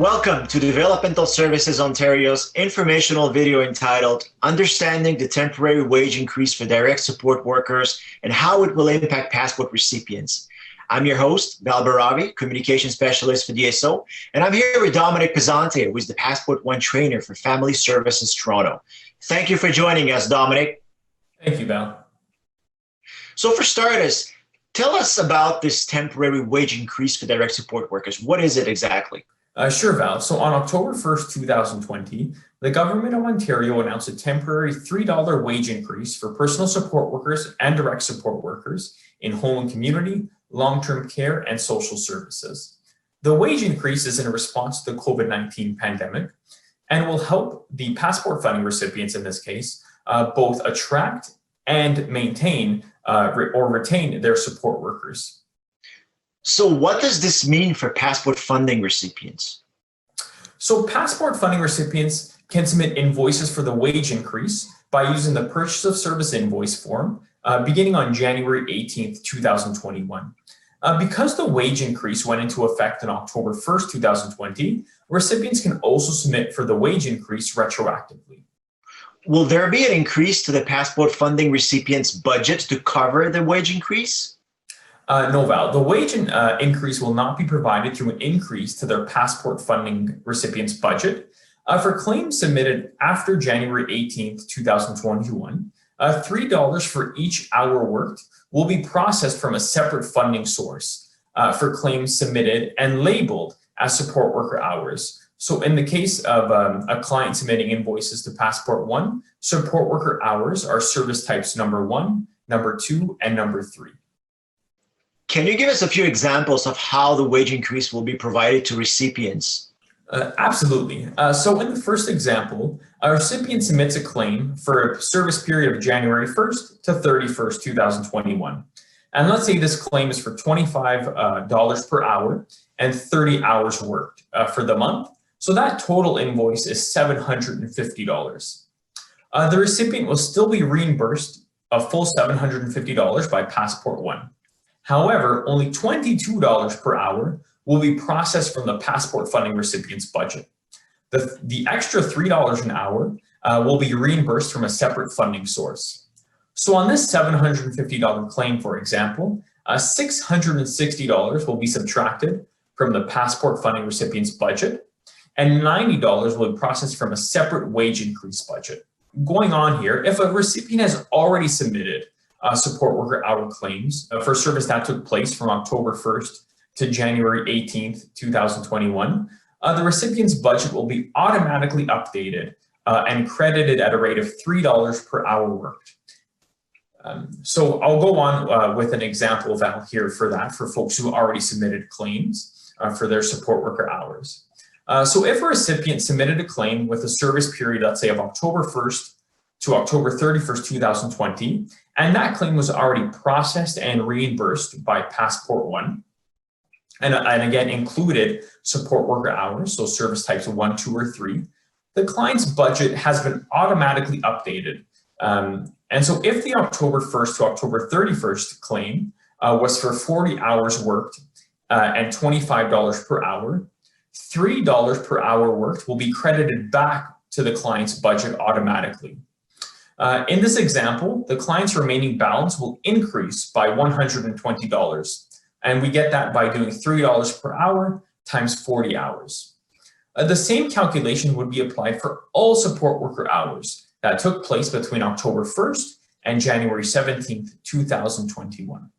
Welcome to Developmental Services Ontario's informational video entitled Understanding the Temporary Wage Increase for Direct Support Workers and How It Will Impact Passport Recipients. I'm your host, Val Barabi, Communication Specialist for DSO, and I'm here with Dominic Pizzante, who is the Passport One Trainer for Family Services Toronto. Thank you for joining us, Dominic. Thank you, Val. So for starters, tell us about this temporary wage increase for direct support workers. What is it exactly? Sure, Val. So on October 1st, 2020, the Government of Ontario announced a temporary $3 wage increase for personal support workers and direct support workers in home and community, long-term care, and social services. The wage increase is in response to the COVID-19 pandemic and will help the passport funding recipients in this case both attract and maintain or retain their support workers. So what does this mean for passport funding recipients? So passport funding recipients can submit invoices for the wage increase by using the purchase of service invoice form beginning on January 18th, 2021. Because the wage increase went into effect on October 1st, 2020, recipients can also submit for the wage increase retroactively. Will there be an increase to the passport funding recipients' budget to cover the wage increase? No, Val. The wage increase will not be provided through an increase to their passport funding recipient's budget. For claims submitted after January 18th, 2021, $3 for each hour worked will be processed from a separate funding source for claims submitted and labeled as support worker hours. So in the case of a client submitting invoices to Passport One, support worker hours are service types number 1, number 2, and number 3. Can you give us a few examples of how the wage increase will be provided to recipients? Absolutely. So in the first example, a recipient submits a claim for a service period of January 1st to 31st, 2021. And let's say this claim is for $25 per hour and 30 hours worked for the month. So that total invoice is $750. The recipient will still be reimbursed a full $750 by Passport One. However, only $22 per hour will be processed from the passport funding recipient's budget. The extra $3 an hour will be reimbursed from a separate funding source. So on this $750 claim, for example, $660 will be subtracted from the passport funding recipient's budget, and $90 will be processed from a separate wage increase budget. Going on here, if a recipient has already submitted support worker hour claims for service that took place from October 1st to January 18th, 2021, the recipient's budget will be automatically updated and credited at a rate of $3 per hour worked. So I'll go on with an example, Val, here for that, for folks who already submitted claims for their support worker hours. So if a recipient submitted a claim with a service period, let's say of October 1st to October 31st, 2020, and that claim was already processed and reimbursed by Passport One, and again included support worker hours, so service types of 1, 2, or 3, the client's budget has been automatically updated. And so if the October 1st to October 31st claim was for 40 hours worked and $25 per hour, $3 per hour worked will be credited back to the client's budget automatically. In this example, the client's remaining balance will increase by $120, and we get that by doing $3 per hour times 40 hours. The same calculation would be applied for all support worker hours that took place between October 1st and January 17th, 2021.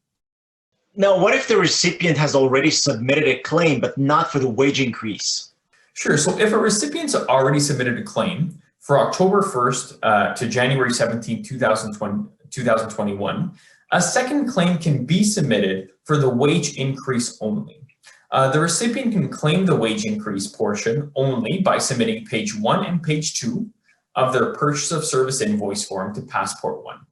Now, what if the recipient has already submitted a claim, but not for the wage increase? Sure. So if a recipient's already submitted a claim for October 1st to January 17th, 2021, a second claim can be submitted for the wage increase only. The recipient can claim the wage increase portion only by submitting page 1 and page 2 of their purchase of service invoice form to Passport One.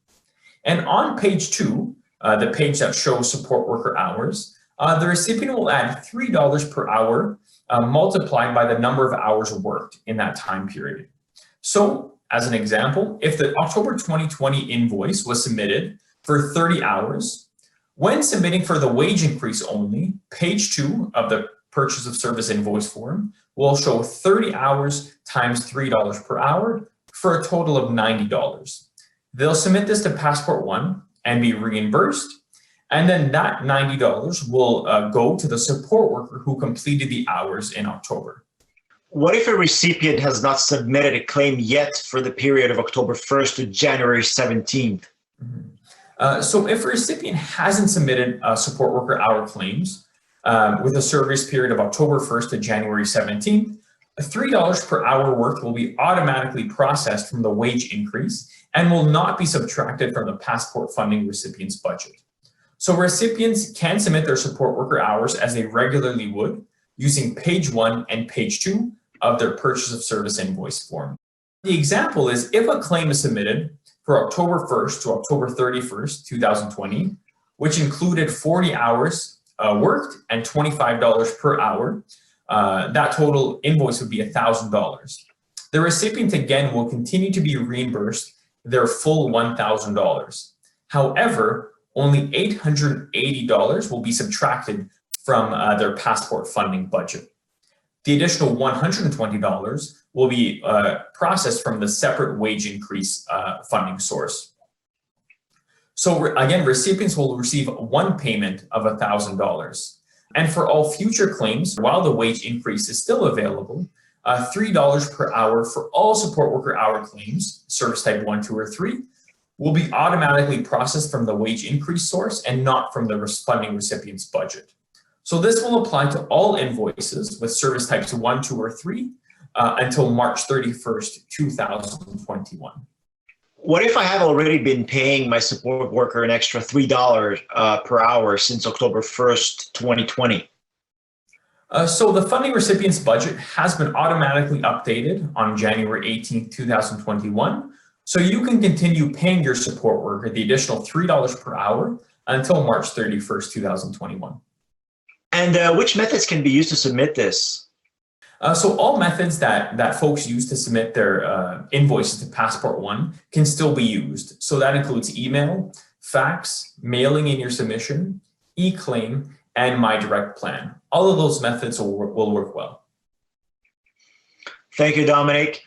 And on page 2, the page that shows support worker hours, the recipient will add $3 per hour multiplied by the number of hours worked in that time period. So, as an example, if the October 2020 invoice was submitted for 30 hours, when submitting for the wage increase only, page 2 of the purchase of service invoice form will show 30 hours times $3 per hour for a total of $90. They'll submit this to Passport One and be reimbursed. And then that $90 will go to the support worker who completed the hours in October. What if a recipient has not submitted a claim yet for the period of October 1st to January 17th? So if a recipient hasn't submitted support worker hour claims with a service period of October 1st to January 17th, $3 per hour worked will be automatically processed from the wage increase and will not be subtracted from the passport funding recipient's budget. So recipients can submit their support worker hours as they regularly would using page 1 and page 2 of their purchase of service invoice form. The example is if a claim is submitted for October 1st to October 31st, 2020, which included 40 hours worked and $25 per hour, that total invoice would be $1,000. The recipient again will continue to be reimbursed their full $1,000. However, only $880 will be subtracted from their passport funding budget. The additional $120 will be processed from the separate wage increase funding source. So again, recipients will receive one payment of $1,000. And for all future claims, while the wage increase is still available, $3 per hour for all support worker hour claims, service type 1, 2, or 3, will be automatically processed from the wage increase source and not from the funding recipient's budget. So this will apply to all invoices with service types 1, 2, or 3 until March 31st, 2021. What if I have already been paying my support worker an extra $3 per hour since October 1st, 2020? So the funding recipient's budget has been automatically updated on January 18th, 2021. So you can continue paying your support worker the additional $3 per hour until March 31st, 2021. And which methods can be used to submit this? So all methods that folks use to submit their invoices to Passport One can still be used. So that includes email, fax, mailing in your submission, e-claim, and My Direct Plan. All of those methods will work well. Thank you, Dominic.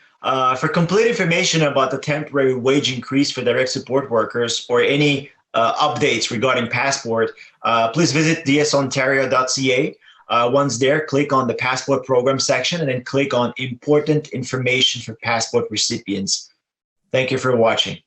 For complete information about the temporary wage increase for direct support workers or any updates regarding Passport, please visit dsontario.ca. Once there, click on the Passport Program section and then click on Important Information for Passport Recipients. Thank you for watching.